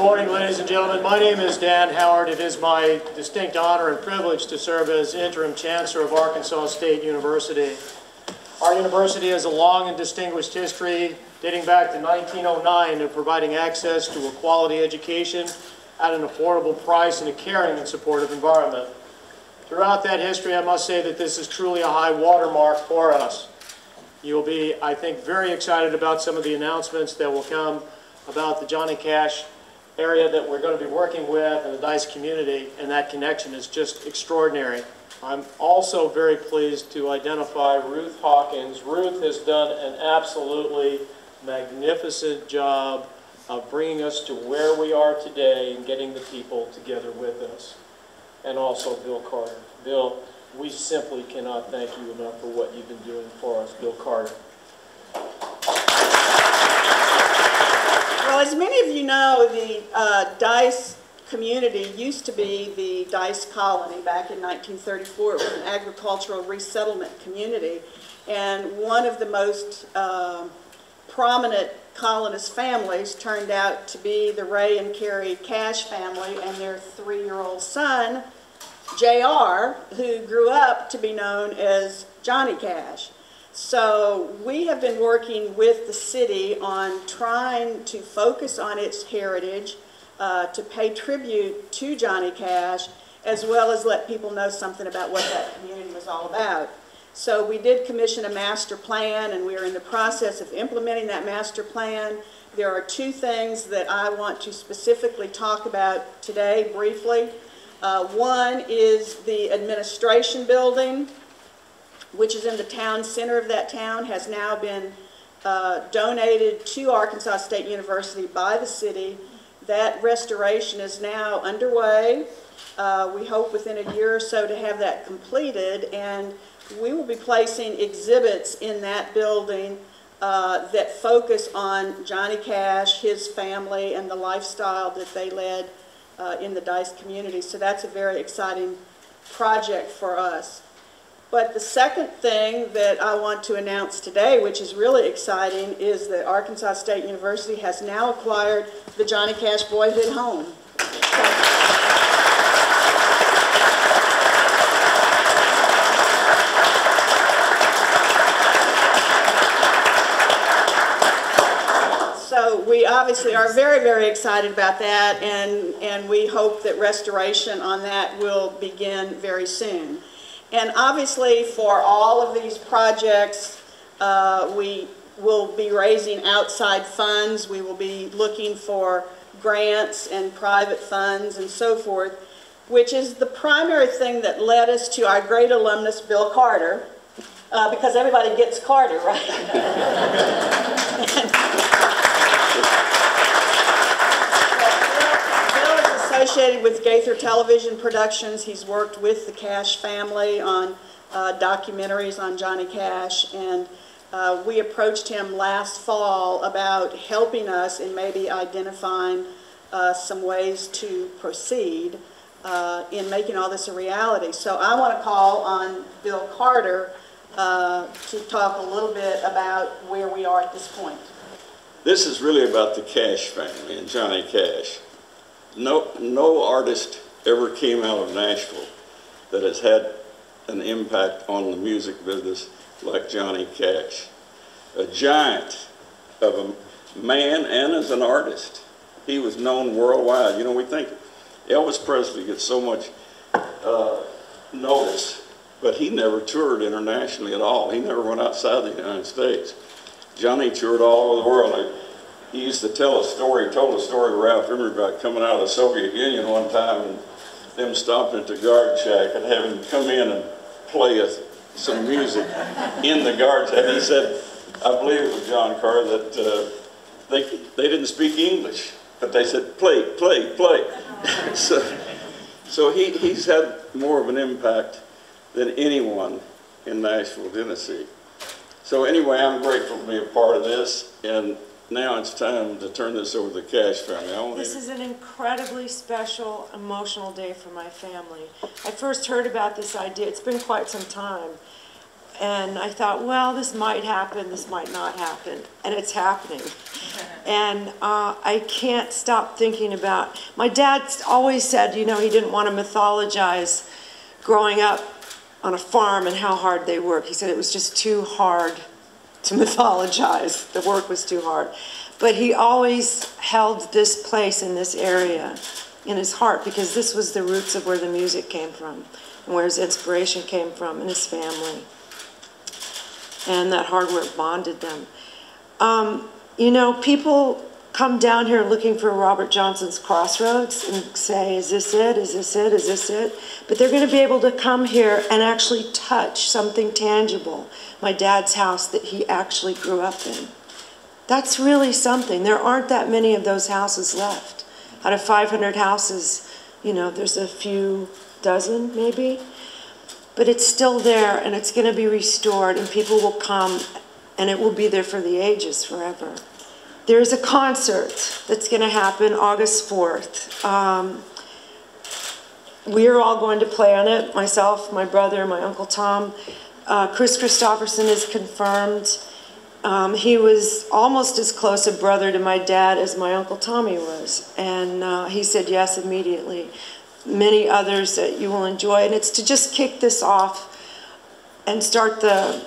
morning, ladies and gentlemen. My name is Dan Howard. It is my distinct honor and privilege to serve as Interim Chancellor of Arkansas State University. Our university has a long and distinguished history dating back to 1909 of providing access to a quality education at an affordable price in a caring and supportive environment. Throughout that history, I must say that this is truly a high watermark for us. You'll be, I think, very excited about some of the announcements that will come about the Johnny Cash area that we're going to be working with and the Dice community, and that connection is just extraordinary. I'm also very pleased to identify Ruth Hawkins. Ruth has done an absolutely magnificent job of bringing us to where we are today and getting the people together with us. And also Bill Carter. Bill, we simply cannot thank you enough for what you've been doing for us, Bill Carter. Well, as many of you know, the Dice community used to be the Dice Colony back in 1934. It was an agricultural resettlement community, and one of the most prominent colonist families turned out to be the Ray and Carrie Cash family and their 3-year-old son, J.R., who grew up to be known as Johnny Cash. So we have been working with the city on trying to focus on its heritage, to pay tribute to Johnny Cash, as well as let people know something about what that community was all about. So we did commission a master plan, and we are in the process of implementing that master plan. There are 2 things that I want to specifically talk about today briefly. One is the administration building, which is in the town center of that town, has now been donated to Arkansas State University by the city. That restoration is now underway. We hope within a year or so to have that completed, and we will be placing exhibits in that building that focus on Johnny Cash, his family, and the lifestyle that they led in the Dice community. So that's a very exciting project for us. But the second thing that I want to announce today, which is really exciting, is that Arkansas State University has now acquired the Johnny Cash Boyhood Home. So we obviously are very, very excited about that, and we hope that restoration on that will begin very soon. And obviously for all of these projects, we will be raising outside funds. We will be looking for grants and private funds and so forth, which is the primary thing that led us to our great alumnus, Bill Carter, because everybody gets Carter, right? Associated with Gaither Television Productions. He's worked with the Cash family on documentaries on Johnny Cash, and we approached him last fall about helping us in maybe identifying some ways to proceed in making all this a reality. So I want to call on Bill Carter to talk a little bit about where we are at this point. This is really about the Cash family and Johnny Cash. No artist ever came out of Nashville that has had an impact on the music business like Johnny Cash. A giant of a man and as an artist. He was known worldwide. You know, we think Elvis Presley gets so much notice, but he never toured internationally at all. He never went outside the United States. Johnny toured all over the world. He used to tell a story, he told a story to Ralph Emery about coming out of the Soviet Union one time and them stopping at the guard shack and having him come in and play some music in the guard shack. He said, I believe it was John Carr, that they didn't speak English, but they said, play, play, play. so he's had more of an impact than anyone in Nashville, Tennessee. So anyway, I'm grateful to be a part of this, and now it's time to turn this over to the Cash family. This is an incredibly special, emotional day for my family. I first heard about this idea, it's been quite some time, And I thought, well, this might happen, this might not happen, and it's happening. And I can't stop thinking about, my dad always said, you know, he didn't want to mythologize growing up on a farm and how hard they work. He said it was just too hard to mythologize. The work was too hard. But he always held this place in this area in his heart because this was the roots of where the music came from and where his inspiration came from and his family. And that hard work bonded them. You know, people come down here looking for Robert Johnson's Crossroads and say, is this it? Is this it? Is this it? But they're going to be able to come here and actually touch something tangible. My dad's house that he actually grew up in. That's really something. There aren't that many of those houses left. Out of 500 houses, you know, there's a few dozen maybe. But it's still there and it's going to be restored and people will come and it will be there for the ages forever. There's a concert that's going to happen August 4th. We're all going to play on it, myself, my brother, my Uncle Tom. Chris Christopherson is confirmed. He was almost as close a brother to my dad as my Uncle Tommy was. And he said yes immediately. Many others that you will enjoy. And it's to just kick this off and start the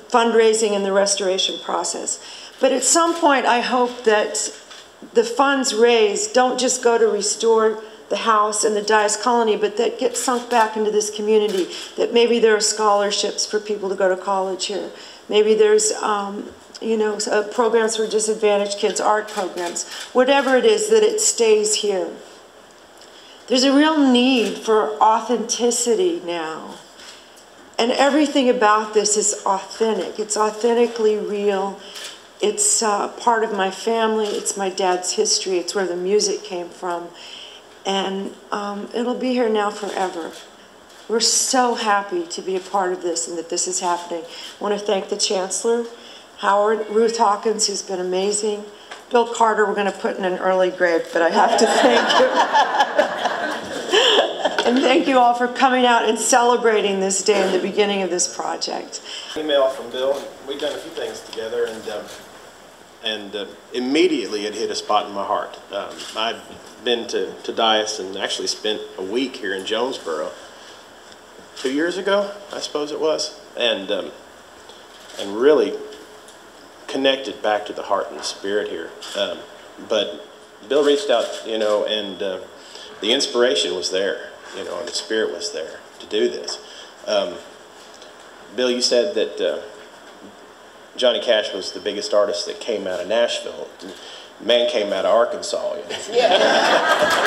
fundraising and the restoration process. But at some point, I hope that the funds raised don't just go to restore the house and the Dias Colony, but that get sunk back into this community, that maybe there are scholarships for people to go to college here. Maybe there's, you know, programs for disadvantaged kids, art programs, whatever it is, that it stays here. There's a real need for authenticity now. And everything about this is authentic. It's authentically real. It's part of my family. It's my dad's history. It's where the music came from. And it'll be here now forever. We're so happy to be a part of this and that this is happening. I want to thank the Chancellor, Howard, Ruth Hawkins, who's been amazing. Bill Carter, we're going to put in an early grave, but I have to thank you. And thank you all for coming out and celebrating this day and the beginning of this project. Email from Bill. We've done a few things together, and immediately it hit a spot in my heart. I've been to Dias and actually spent a week here in Jonesboro 2 years ago, I suppose it was, and really connected back to the heart and the spirit here. But Bill reached out, you know, and the inspiration was there, you know, and the spirit was there to do this. Bill, you said that Johnny Cash was the biggest artist that came out of Nashville. Man came out of Arkansas. You know? Yeah.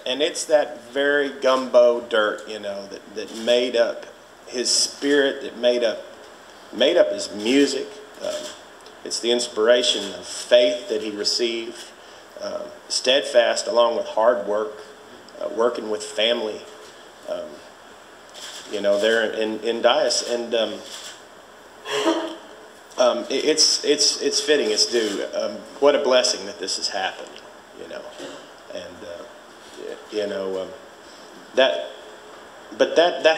And it's that very gumbo dirt, you know, that made up his spirit, that made up his music. It's the inspiration of faith that he received, steadfast along with hard work, working with family, you know, there in Dias. And it's fitting, it's due. What a blessing that this has happened, you know. And you know, that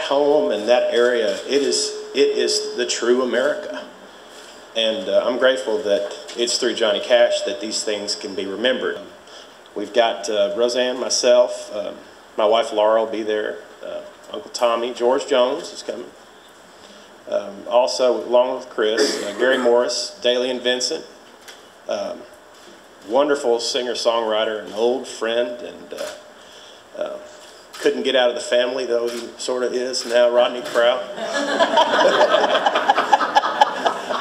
home and that area, it is the true America. And I'm grateful that it's through Johnny Cash that these things can be remembered. We've got Roseanne, myself, my wife Laura will be there, Uncle Tommy, George Jones is coming. Also, along with Chris, Gary Morris, Daly and Vincent, wonderful singer-songwriter, an old friend, and couldn't get out of the family, though he sort of is now, Rodney Crowell.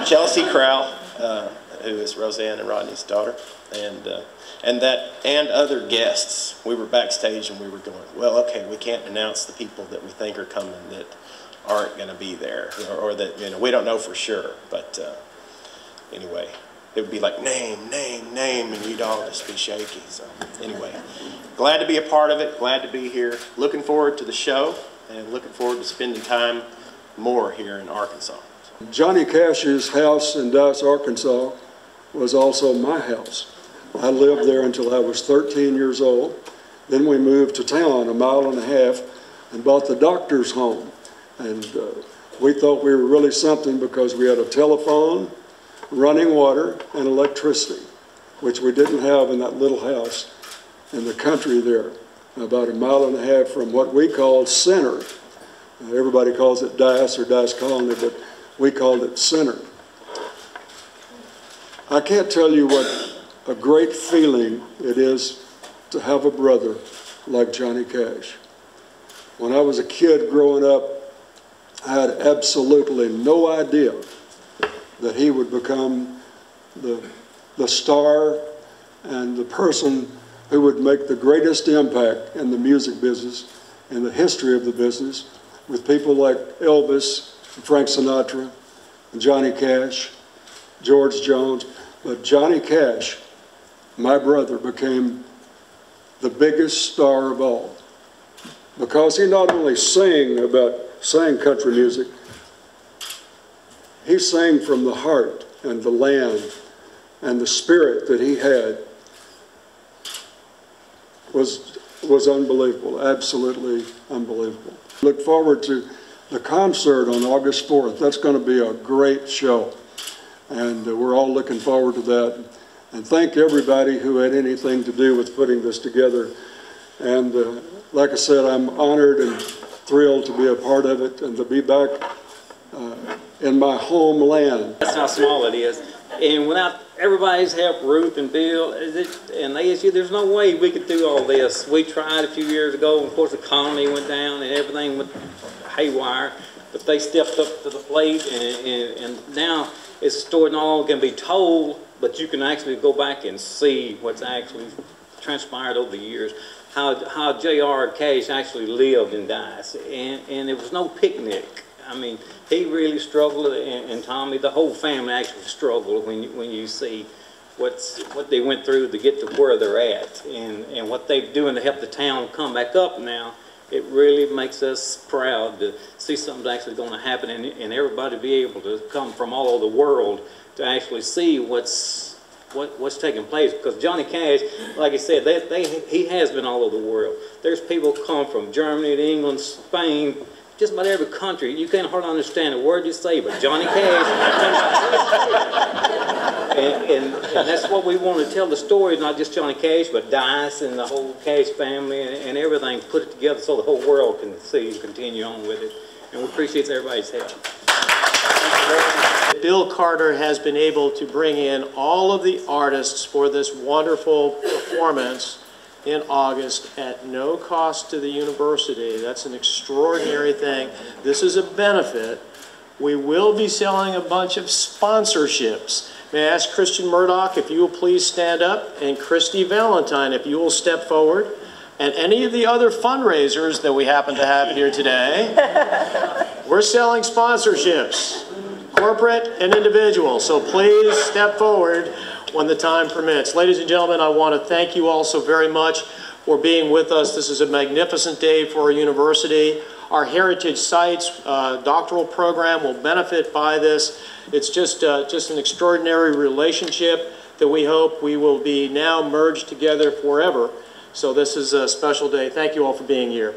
Chelsea Crowell, who is Roseanne and Rodney's daughter, and other guests. We were backstage and we were going, well, okay, we can't announce the people that we think are coming that aren't going to be there, or that, you know, we don't know for sure. But anyway, it would be like name, and you'd all just be shaky. So anyway, glad to be a part of it. Glad to be here. Looking forward to the show and looking forward to spending time more here in Arkansas. Johnny Cash's house in Dias, Arkansas was also my house. I lived there until I was 13 years old. Then we moved to town, 1.5 miles, and bought the doctor's home. And we thought we were really something because we had a telephone, running water, and electricity, which we didn't have in that little house in the country there, about 1.5 miles from what we called Center. Everybody calls it Dice or Dice Colony, but we called it Center. I can't tell you what a great feeling it is to have a brother like Johnny Cash. When I was a kid growing up, I had absolutely no idea that he would become the star and the person who would make the greatest impact in the music business, in the history of the business, with people like Elvis, Frank Sinatra, and Johnny Cash, George Jones. But Johnny Cash, my brother, became the biggest star of all, because he not only sang country music, he sang from the heart and the land, and the spirit that he had was unbelievable, absolutely unbelievable. Look forward to the concert on August 4th. That's going to be a great show, and we're all looking forward to that. And thank everybody who had anything to do with putting this together. And like I said, I'm honored and thrilled to be a part of it and to be back in my homeland. That's how small it is. And without everybody's help, Ruth and Bill and ASU, there's no way we could do all this. We tried a few years ago, and of course the economy went down and everything went haywire, but they stepped up to the plate, and now it's a story not only can be told, but you can actually go back and see what's actually transpired over the years, how J.R. Cash actually lived in Dice, and it was no picnic. I mean, he really struggled, and Tommy, the whole family actually struggled when you see what they went through to get to where they're at, and what they're doing to help the town come back up now. It really makes us proud to see something's actually going to happen, and everybody be able to come from all over the world to actually see what's taking place. Because Johnny Cash, like I said, he has been all over the world. There's people come from Germany to England, Spain, just about every country. You can't hardly understand a word you say, but Johnny Cash. and that's what we want to tell the story, not just Johnny Cash, but Dice and the whole Cash family and everything, put it together so the whole world can see and continue on with it. And we appreciate everybody's help. Bill Carter has been able to bring in all of the artists for this wonderful performance in August at no cost to the university. That's an extraordinary thing. This is a benefit. We will be selling a bunch of sponsorships. May I ask Christian Murdoch if you will please stand up, and Christy Valentine if you will step forward, and any of the other fundraisers that we happen to have here today. We're selling sponsorships, corporate and individual, so please step forward when the time permits. Ladies and gentlemen, I want to thank you all so very much for being with us. This is a magnificent day for our university. Our Heritage Sites doctoral program will benefit by this. It's just an extraordinary relationship that we hope we will be now merged together forever. So this is a special day. Thank you all for being here.